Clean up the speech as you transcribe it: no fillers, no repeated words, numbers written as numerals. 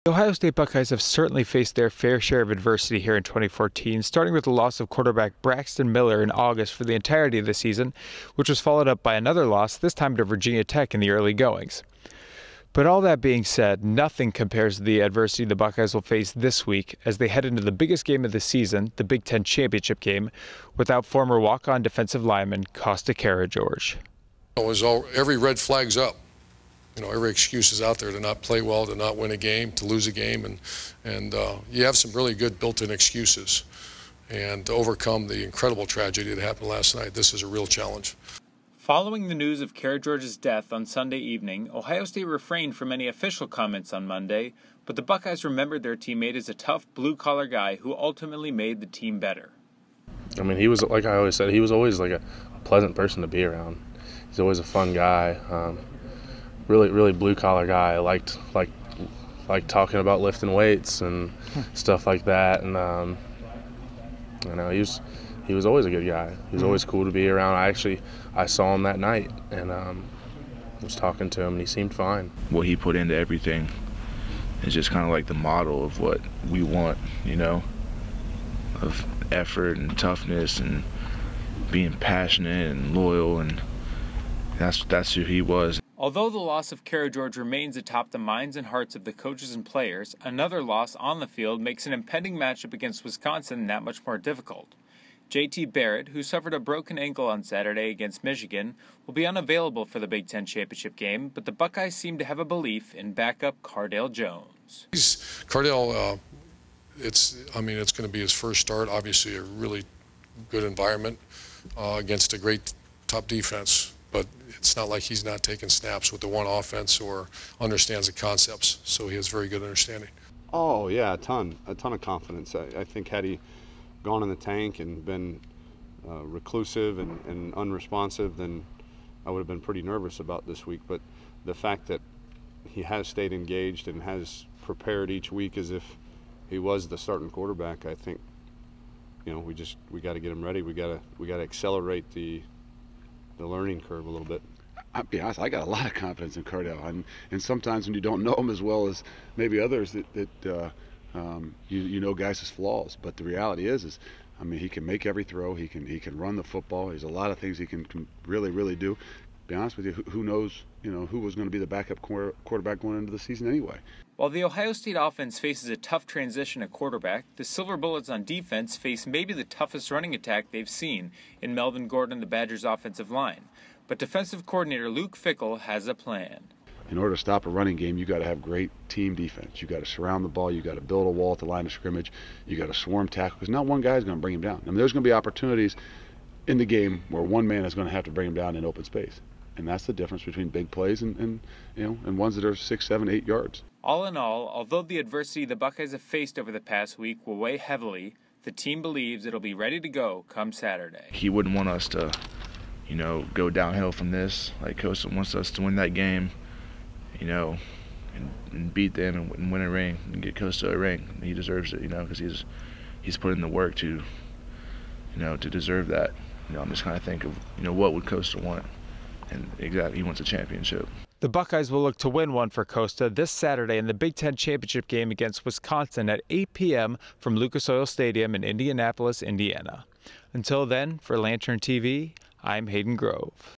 The Ohio State Buckeyes have certainly faced their fair share of adversity here in 2014, starting with the loss of quarterback Braxton Miller in August for the entirety of the season, which was followed up by another loss, this time to Virginia Tech in the early goings. But all that being said, nothing compares to the adversity the Buckeyes will face this week as they head into the biggest game of the season, the Big Ten Championship game, without former walk-on defensive lineman Costa George. Every red flag's up. Every excuse is out there to not play well, to not win a game, to lose a game, and you have some really good built-in excuses. And to overcome the incredible tragedy that happened last night, this is a real challenge. Following the news of George's death on Sunday evening, Ohio State refrained from any official comments on Monday, but the Buckeyes remembered their teammate as a tough, blue-collar guy who ultimately made the team better. I mean, he was, like I always said, he was always like a pleasant person to be around. He's always a fun guy. Really blue-collar guy. I liked talking about lifting weights and stuff like that. And he was always a good guy. He was always cool to be around. I saw him that night and was talking to him, and he seemed fine. What he put into everything is just kind of like the model of what we want, of effort and toughness and being passionate and loyal, and that's who he was. Although the loss of George remains atop the minds and hearts of the coaches and players, another loss on the field makes an impending matchup against Wisconsin that much more difficult. J.T. Barrett, who suffered a broken ankle on Saturday against Michigan, will be unavailable for the Big Ten Championship game, but the Buckeyes seem to have a belief in backup Cardale Jones. Cardale, it's going to be his first start. Obviously, a really good environment against a great top defense. But it's not like he's not taking snaps with the one offense or understands the concepts. So he has very good understanding. Oh yeah, a ton of confidence. I think had he gone in the tank and been reclusive and unresponsive, then I would have been pretty nervous about this week. But the fact that he has stayed engaged and has prepared each week as if he was the starting quarterback, I think, we got to get him ready. We got to accelerate the learning curve a little bit. I'll be honest, I got a lot of confidence in Cardale, and sometimes when you don't know him as well as maybe others, you know guys' flaws. But the reality is he can make every throw. He can run the football. There's a lot of things he can really do. Be honest with you, who knows, who was going to be the backup quarterback going into the season anyway. While the Ohio State offense faces a tough transition at quarterback, the Silver Bullets on defense face maybe the toughest running attack they've seen in Melvin Gordon and the Badgers' offensive line. But defensive coordinator Luke Fickell has a plan. In order to stop a running game, you got to have great team defense. You got to surround the ball. You got to build a wall at the line of scrimmage. You got to swarm tackle, because not one guy is going to bring him down. There's going to be opportunities in the game where one man is going to have to bring him down in open space. And that's the difference between big plays and ones that are 6, 7, 8 yards. All in all, although the adversity the Buckeyes have faced over the past week will weigh heavily, the team believes it'll be ready to go come Saturday. He wouldn't want us to, go downhill from this. Like Costa wants us to win that game, and beat them and win a ring and get Costa a ring. He deserves it, because he's put in the work to deserve that. I'm just kind of think of, what would Costa want? And exactly, he wants a championship. The Buckeyes will look to win one for Costa this Saturday in the Big Ten Championship game against Wisconsin at 8 p.m. from Lucas Oil Stadium in Indianapolis, Indiana. Until then, for Lantern TV, I'm Hayden Grove.